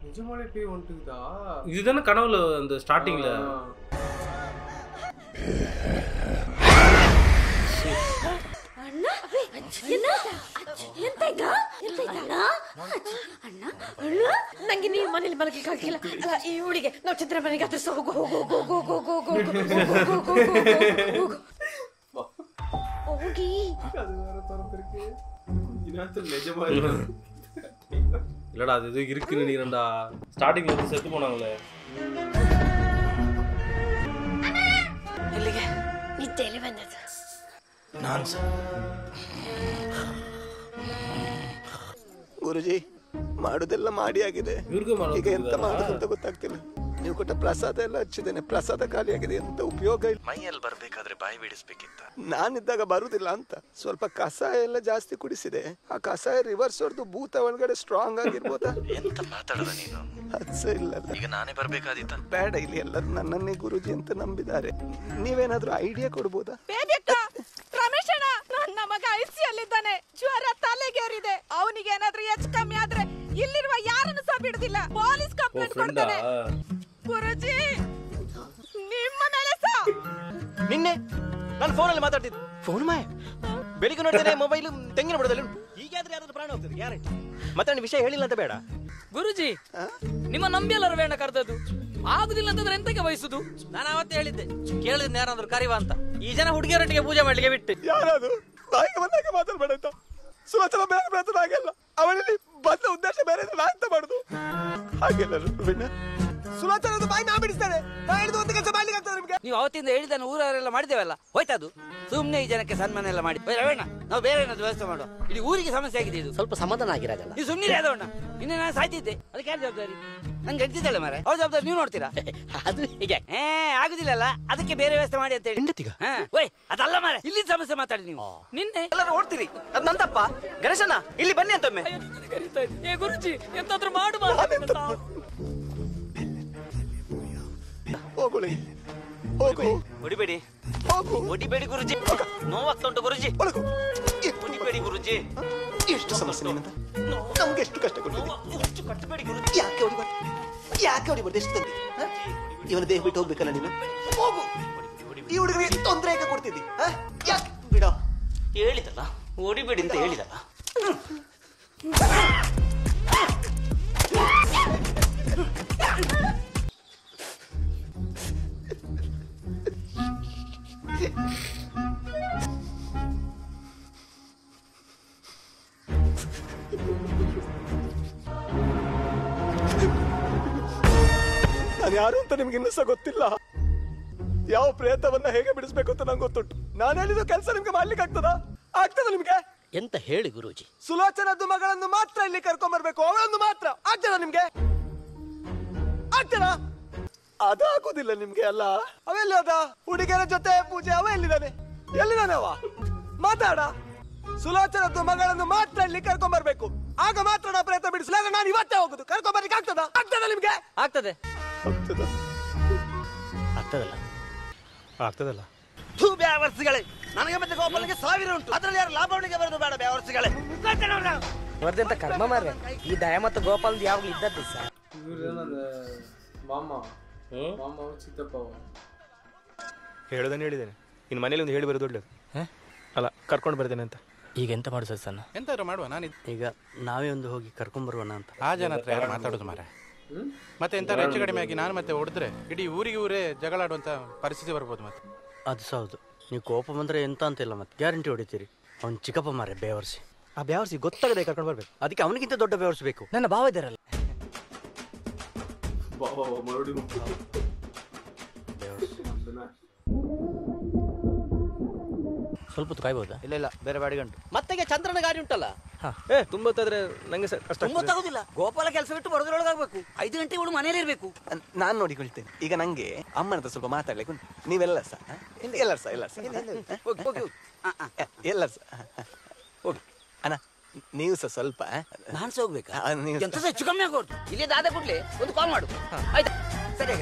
நிஜமாலே பேய் வந்துட்டுதா? இதுதானே கனவுல அந்த ஸ்டார்டிங்ல ಅಣ್ಣ ನಂಗೆ ನೀವು ಮನೇಲಿ ಮಲಗಲಿಕ್ಕೆ ಆಗಿಲ್ಲ. ಅಲ್ಲ, ಈ ಊಳಿಗೆ ನಾವು ಚಂದ್ರ ಮನೆಗೆ ಹತ್ರ ಹೋಗು ಹೋಗು ಹೋಗು ಹೋಗು ಹೋಗು ಹೋಗು ಹೋಗಿ. இல்லடா, அது ஏதோ இருக்குன்னு நினைக்கிறேன்டா. ஸ்டார்டிங்ல வந்து செத்து போனாங்களே. ಎಲ್ಲಿಗೆ? ನಿದ್ದೆಯಲ್ಲಿ ಬಂದದ್ದು. ನಾನು ಗುರುಜಿ ಮಾಡುದೆಲ್ಲ ಮಾಡಿ ಆಗಿದೆ, ಈಗ ಎಂತ ಮಾಡುದಂತ ಗೊತ್ತಾಗ್ತಿಲ್ಲ. ನೀವು ಕೊಟ್ಟ ಪ್ರಸಾದ ಎಲ್ಲ ಹಚ್ಚಿದ್ದೇನೆ, ಪ್ರಸಾದ ಖಾಲಿಯಾಗಿದೆ, ಎಂತ ಉಪಯೋಗ ಇಲ್ಲ. ಮೈಯಲ್ಲಿ ಬರ್ಬೇಕಾದ್ರೆ ಬಾಯಿ ಬಿಡಿಸ್ಬೇಕಿತ್ತ. ನಾನಿದ್ದಾಗ ಬರುದಿಲ್ಲ ಅಂತ ಸ್ವಲ್ಪ ಕಷಾಯ ಎಲ್ಲ ಜಾಸ್ತಿ ಕುಡಿಸಿದೆ. ಆ ಕಷಾಯ ರಿವರ್ಸ್ ಹೊಡೆದು ಭೂತ ಒಳಗಡೆ ಸ್ಟ್ರಾಂಗ್ ಆಗಿರ್ಬೋದಾ? ಎಂತ ಮಾತಾಡದ ನೀನು? ಅದ್ಸೇ ಇಲ್ಲ. ಈಗ ನಾನೇ ಬರ್ಬೇಕಾದಿತ್ತ? ಬೇಡ, ಇಲ್ಲಿ ಎಲ್ಲರೂ ನನ್ನನ್ನೇ ಗುರುಜಿ ಅಂತ ನಂಬಿದ್ದಾರೆ. ನೀವೇನಾದ್ರೂ ಐಡಿಯಾ ಕೊಡ್ಬೋದಾ? ರಮೇಶ್ ಅಣ್ಣ, ನನ್ನ ಮಗ ಐಸಿಯಲ್ಲಿದ್ದಾನೆ, ಜ್ವರ ತಲೆಗೇರಿದೆ. ಅವನಿಗೆ ಏನಾದ್ರೂ ಹೆಚ್ಚು ಕಮ್ಮಿ ಆದ್ರೆ ಇಲ್ಲಿರುವ ಯಾರನ್ನು ಸಹ ಬಿಡುದಿಲ್ಲ, ಪೊಲೀಸ್ ಕಂಪ್ಲೇಂಟ್ ಕೊಡ್ತಾನೆ. ಗುರುಜಿ ನಿಮ್ಮ ಮೇಲೆ ಸಹ ನಿನ್ನೆ ನಾನು ಫೋನಲ್ಲಿ ಮಾತಾಡ್ತಿದ್ದೆ. ಫೋನ್ ಮಾಯ ಬೆಳಿಗ್ಗೆ ನೋಡ್ತೇನೆ ಮೊಬೈಲ್ ತೆಂಗಿನ ಬುಡದಲ್ಲಿ ಉಂಟು. ಹೀಗಾದ್ರೆ ಯಾರಾದ್ರೂ ಪ್ರಾಣ ಹೋಗ್ತದೆ ಗ್ಯಾರಂಟಿ. ಮತ್ತೆ ನಾನು ವಿಷಯ ಹೇಳಿಲ್ಲ ಅಂತ ಬೇಡ. ಗುರುಜಿ ನಿಮ್ಮ ನಂಬಿ ಅಲ್ಲರ ಬೇಡ ಕರೆದದ್ದು, ಆಗುದಿಲ್ಲ ಅಂತಂದ್ರೆ ಎಂತಕ್ಕೆ ವಹಿಸುದು? ನಾನು ಅವತ್ತೇ ಹೇಳಿದ್ದೆ, ಕೇಳಿದ್ನ ಯಾರಾದ್ರೂ ಕರಿವಾ ಅಂತ. ಈ ಜನ ಹುಡುಗಿಯರೊಟ್ಟಿಗೆ ಪೂಜೆ ಮಾಡ್ಲಿಕ್ಕೆ ಬಿಟ್ಟು ಯಾರಾದ್ರು ಬಾಯಿಗೆ ಬಂದಾಗ ಮಾತಾಡ್ಬೇಡ ಅಂತ. ಸುಲೋಚನ ಬೇರೆ ಬೇರೆ ಹಾಗೆಲ್ಲ ಅವಳಲ್ಲಿ ಬಂದ ಉದ್ದೇಶ ಬೇರೆ ನಾ ಅಂತ ಮಾಡುದು ಹಾಗೆಲ್ಲ. ಸುಲೋಚನದ ಬಾಯಿ ನಾ ಬಿಡಿಸ್ತಾನೆ. ನಾ ಹೇಳಿದ ಒಂದು ಕೆಲಸ ಮಾಡ್ಲಿಕ್ಕೆ ಆಗ್ತದೆ ನಿಮ್ಗೆ? ನೀವು ಅವತ್ತಿಂದ ಹೇಳಿದ್ದಾನೆ ಊರವರೆಲ್ಲ ಮಾಡಿದ್ದೇವಲ್ಲ, ಹೋಯ್ತದು. ಸುಮ್ನೆ ಈ ಜನಕ್ಕೆ ಸನ್ಮಾನ ಎಲ್ಲ ಮಾಡಿ ರವಣ್ಣ, ನಾವು ಬೇರೆ ಏನಾದ್ರು ವ್ಯವಸ್ಥೆ ಮಾಡುವ. ಇಡೀ ಊರಿಗೆ ಸಮಸ್ಯೆ ಆಗಿದೆ ಇದು. ಸ್ವಲ್ಪ ಸಮಾಧಾನ ಆಗಿರಾಗಲ್ಲ. ನೀವು ಸುಮ್ಮನೆ ಅದವಣ್ಣ, ನಿನ್ನೆ ನಾನು ಸಾಯ್ತಿದ್ದೆ, ಅದಕ್ಕೆ ಯಾರು ಜವಾಬ್ದಾರಿ? ನಂಗೆ ಗಂಟಿದ್ದಲ್ಲ ಮಾರೆ, ಅವ್ರ ಜವಾಬ್ದಾರಿ ನೀವು ನೋಡ್ತೀರಾ? ಅದು ಹೀಗೆ ಆಗುದಿಲ್ಲಲ್ಲ, ಅದಕ್ಕೆ ಬೇರೆ ವ್ಯವಸ್ಥೆ ಮಾಡಿ ಅಂತ ಹೇಳಿ. ಓಯ್ ಅದಲ್ಲ ಮಾರೆ, ಇಲ್ಲಿ ಸಮಸ್ಯೆ ಮಾತಾಡಿ ನೀವು. ನಿನ್ನೆ ಎಲ್ಲರೂ ಓಡ್ತೀರಿ, ಅದು ನನ್ನ ತಪ್ಪ. ಗಣೇಶಣ್ಣ ಇಲ್ಲಿ ಬನ್ನಿ ಅಂತೊಮ್ಮೆ. ಏ ಗುರುಜಿ ಎಂತಾದ್ರೂ ಮಾಡು. ಹೋಗುಳಿ, ಹೋಗು, ಹೊಡಿಬೇಡಿ, ಹೋಗು, ಹೊಡಿಬೇಡಿ ಗುರುಜಿ, ನೋವಾಗ್ತಾ ಉಂಟು ಗುರುಜಿ. ಹೊಡಿಬೇಡಿ ಗುರುಜಿ. ಎಷ್ಟು ಸಮಸ್ಯೆ ನಿನ್ನದು? ನಮ್ಗೆ ಎಷ್ಟು ಕಷ್ಟ ಕೊಟ್ಟಿದ್ದೆ. ಕಟ್ಟಬೇಡಿ ಗುರುಜಿ. ಯಾಕೆ ಹೊಡಿಬಾರ್ದು? ಯಾಕೆ ಹೊಡಿಬಾರ್ದು? ಎಷ್ಟು ತಂದೆ ಇವನ ದೇಹ ಬಿಟ್ಟು ಹೋಗ್ಬೇಕಲ್ಲ ನೀನು? ಹೋಗು. ಈ ಹುಡುಗರಿಗೆ ತೊಂದರೆ ಯಾಕೆ ಕೊಡ್ತಿದ್ದಿ? ಯಾಕೆ ಬಿಡ? ಹೇಳಿದಲ್ಲ ಹೊಡಿಬೇಡಿ ಅಂತ ಹೇಳಿದಲ್ಲ. ನಾನು ಯಾರು ಅಂತ ನಿಮ್ಗೆ ಇನ್ನೂ ಸಹ ಗೊತ್ತಿಲ್ಲ. ಯಾವ ಪ್ರೇತವನ್ನ ಹೇಗೆ ಬಿಡಿಸ್ಬೇಕು ಅಂತ ನಂಗೆ ಗೊತ್ತುಂಟು. ನಾನು ಹೇಳಿದ ಕೆಲಸ ನಿಮ್ಗೆ ಮಾಡ್ಲಿಕ್ಕೆ ಆಗ್ತದ ನಿಮ್ಗೆ? ಎಂತ ಹೇಳಿ ಗುರೂಜಿ? ಸುಲೋಚನದ್ದು ಮಗಳನ್ನು ಮಾತ್ರ ಇಲ್ಲಿ ಕರ್ಕೊಂಡ್ ಬರ್ಬೇಕು, ಅವಳನ್ನು ಮಾತ್ರ. ಆಗ್ತದ ನಿಮ್ಗೆ? ಆಗ್ತದ? ಅದಾಗುದಿಲ್ಲ ನಿಮ್ಗೆ ಅಲ್ಲ. ಅವೆಲ್ಲ ಅದ ಹುಡುಗಿಯರ ಜೊತೆ ಪೂಜೆ, ಅವ ಎಲ್ಲಿದ್ದಾನೆ? ಎಲ್ಲಿದ್ದಾನೆ ಅವ? ಮಾತಾಡ. ಸುಲೋಚನದ್ದು ಮಗಳನ್ನು ಮಾತ್ರ ಇಲ್ಲಿ ಕರ್ಕೊಂಡ್ ಬರ್ಬೇಕು, ಆಗ ಮಾತ್ರ ನಾ ಪ್ರಯತ್ನ ಬಿಡಿಸಲಾಗ ನಾನು ಇವತ್ತೇ ಹೋಗುದು. ಕರ್ಕೊಂಡ್ ಬರ್ಲಿಕ್ಕೆ ಆಗ್ತದ ನಿಮ್ಗೆ? ಆಗ್ತದೆ. ಆಗ್ತದಲ್ಲ ಆಗ್ತದಲ್ಲ. ಬ್ಯಾವರ್ಸಿಗಳೇ, ನನಗೆ ಮತ್ತೆ ಗೋಪಾಲನಿಗೆ 1000 ಉಂಟು, ಅದ್ರಲ್ಲಿ ಯಾರು ಲಾಭವಣಿಗೆ ಬರೋದು ಬೇಡ. ಬ್ಯಾವರ್ಸಿಗಳೇ ವರ್ದಂತ ಕರ್ಮ ಮಾರ್ರೆ. ಈ ದಯ ಮತ್ತು ಗೋಪಾಲ್ ಯಾವಾಗ್ಲೂ ಇದ್ದದ್ದು ಸರ್. ಮಾಮ ಚಿತ್ತಪ್ಪ ಹೇಳೋದನ್ನ ಹೇಳಿದ್ದೇನೆ. ಇನ್ನು ಮನೇಲಿ ಒಂದು ಹೇಳಿ ಬರೋದು ಒಳ್ಳೇದು ಅಲ್ಲ, ಕರ್ಕೊಂಡು ಬರ್ತೇನೆ ಅಂತ. ಈಗ ಎಂತ ಮಾಡುದು ಸರ್? ಎಂತಾದ್ರು ಮಾಡುವ. ನಾನು ಈಗ ನಾವೇ ಒಂದು ಹೋಗಿ ಕರ್ಕೊಂಡ್ ಬರುವಣ ಅಂತ. ಆ ಜನ ಹತ್ರ ಯಾರು ಮಾತಾಡೋದು ಮಾರ? ಮತ್ತೆ ಎಂತ ಹೆಚ್ಚು ಕಡಿಮೆ ಆಗಿ ನಾನು ಮತ್ತೆ ಹೊಡೆದ್ರೆ ಇಡೀ ಊರೇ ಜಗಳಾಡುವಂತ ಪರಿಸ್ಥಿತಿ ಬರ್ಬೋದು. ಮತ್ತೆ ಅದು ಸಹ ಹೌದು. ನೀವು ಕೋಪ ಬಂದ್ರೆ ಎಂತ ಅಂತಿಲ್ಲ, ಮತ್ತೆ ಗ್ಯಾರಂಟಿ ಹೊಡಿತೀರಿ. ಅವ್ನು ಚಿಕ್ಕಪ್ಪ ಮಾರೆ ಬೇವರ್ಸಿ. ಆ ಬೇವರ್ಸಿ ಗೊತ್ತಾಗದೆ ಕರ್ಕೊಂಡು ಬರ್ಬೇಕು. ಅದಕ್ಕೆ ಅವನಿಗಿಂತ ದೊಡ್ಡ ಬೇವರ್ಸಿ ಬೇಕು. ನನ್ನ ಭಾವ ಇದ್ದಾರಲ್ಲ, ಸ್ವಲ್ಪ ಹೊತ್ತು ಕಾಯ್ಬೋದಾ? ಇಲ್ಲ ಬೇರೆ ಬಾಡಿ ಗಂಟು. ಮತ್ತೆ ಚಂದ್ರನ ಗಾಡಿ ಉಂಟಲ್ಲ, ತುಂಬತ್ತಾದ್ರೆ ನಂಗೆ ಕಷ್ಟ. ತುಂಬತ್ತಾಗುದಿಲ್ಲ. ಗೋಪಾಲ ಕೆಲಸ ಬಿಟ್ಟು ಬರೋದ್ರೊಳಗೆ ಆಗ್ಬೇಕು. 5 ಗಂಟೆಗೆ ಇವಳು ಮನೇಲಿ ಇರ್ಬೇಕು. ನಾನ್ ನೋಡಿಕೊಳ್ತೇನೆ. ಈಗ ನಂಗೆ ಅಮ್ಮನ ಹತ್ರ ಸ್ವಲ್ಪ ಮಾತಾಡ್ಲಿಕ್ಕೆ ಉಂಟು. ನೀವೆಲ್ಲ ಸಹ ಎಲ್ಲರೂ ಸಹ ಹೋಗಿ ಅಣ್ಣ, ನೀವು ಸಹ ಸ್ವಲ್ಪ. ನಾನು ಸಹ ಹೋಗ್ಬೇಕಾ? ಎಂತ ಹೆಚ್ಚು ಕಮ್ಮಿ ಆಗೋದು. ಇಲ್ಲಿ ದಾದ ಕೊಡ್ಲಿ, ಒಂದು ಕಾಲ್ ಮಾಡು. ಆಯ್ತಾ? ಸರಿ.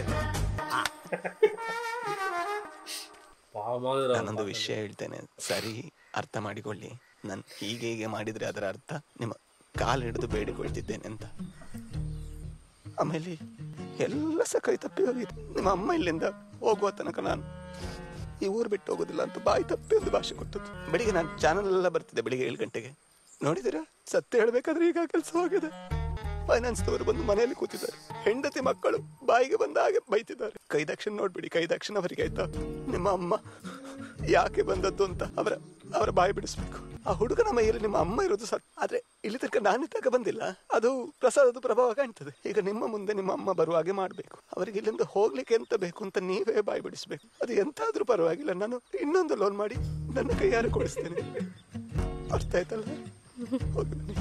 ನಾನೊಂದು ವಿಷಯ ಹೇಳ್ತೇನೆ, ಸರಿ ಅರ್ಥ ಮಾಡಿಕೊಳ್ಳಿ. ನಾನು ಹೀಗೆ ಮಾಡಿದ್ರೆ ಅದರ ಅರ್ಥ ನಿಮ್ಮ ಕಾಲು ಹಿಡಿದು ಬೇಡಿಕೊಳ್ತಿದ್ದೇನೆ ಅಂತ. ಆಮೇಲೆ ಎಲ್ಲ ಸಹ ಕೈ ತಪ್ಪಿ ಹೋಗಿದೆ. ನಿಮ್ಮ ಅಮ್ಮ ಇಲ್ಲಿಂದ ಹೋಗುವ ತನಕ ನಾನು ಈ ಊರು ಬಿಟ್ಟು ಹೋಗೋದಿಲ್ಲ ಅಂತ ಬಾಯಿ ತಪ್ಪಿ ಒಂದು ಭಾಷೆ ಕೊಟ್ಟದ್ದು. ಬೆಳಿಗ್ಗೆ ನಾನು ಚಾನಲ್ ಎಲ್ಲ ಬರ್ತಿದ್ದೆ ಬೆಳಿಗ್ಗೆ 7 ಗಂಟೆಗೆ. ನೋಡಿದಿರಾ? ಸತ್ಯ ಹೇಳ್ಬೇಕಾದ್ರೆ ಈಗ ಕೆಲಸ ಹೋಗಿದೆ. ಫೈನಾನ್ಸ್ ದವರು ಬಂದು ಮನೆಯಲ್ಲಿ ಕೂತಿದ್ದಾರೆ. ಹೆಂಡತಿ ಮಕ್ಕಳು ಬಾಯಿಗೆ ಬಂದ ಹಾಗೆ ಬೈತಿದ್ದಾರೆ. ಕೈದಾಕ್ಷಣ ನೋಡ್ಬಿಡಿ, ಕೈದಾಕ್ಷಣ ಅವರಿಗೆ ಆಯ್ತಾ? ನಿಮ್ಮ ಅಮ್ಮ ಯಾಕೆ ಬಂದದ್ದು ಅಂತ ಅವರ ಬಾಯಿ ಬಿಡಿಸ್ಬೇಕು. ಆ ಹುಡುಗನ ಮೈಯಲ್ಲಿ ನಿಮ್ಮ ಅಮ್ಮ ಇರೋದು ಸತ್. ಆದ್ರೆ ಇಲ್ಲಿ ತನಕ ನಾನಿದ್ದಾಗ ಬಂದಿಲ್ಲ. ಅದು ಪ್ರಸಾದದ ಪ್ರಭಾವ ಕಾಣ್ತದೆ. ಈಗ ನಿಮ್ಮ ಮುಂದೆ ನಿಮ್ಮ ಅಮ್ಮ ಬರುವ ಹಾಗೆ ಮಾಡ್ಬೇಕು. ಅವರಿಗೆ ಇಲ್ಲಿಂದ ಹೋಗ್ಲಿಕ್ಕೆ ಎಂತ ಬೇಕು ಅಂತ ನೀವೇ ಬಾಯಿ ಬಿಡಿಸ್ಬೇಕು. ಅದು ಎಂತಾದ್ರೂ ಪರವಾಗಿಲ್ಲ, ನಾನು ಇನ್ನೊಂದು ಲೋನ್ ಮಾಡಿ ನನ್ನ ಕೈಯಾರೆ ಕೊಡಿಸ್ತೇನೆ. ಅರ್ಥ ಆಯ್ತಲ್ಲ? ಹೋಗಿ ಬನ್ನಿ.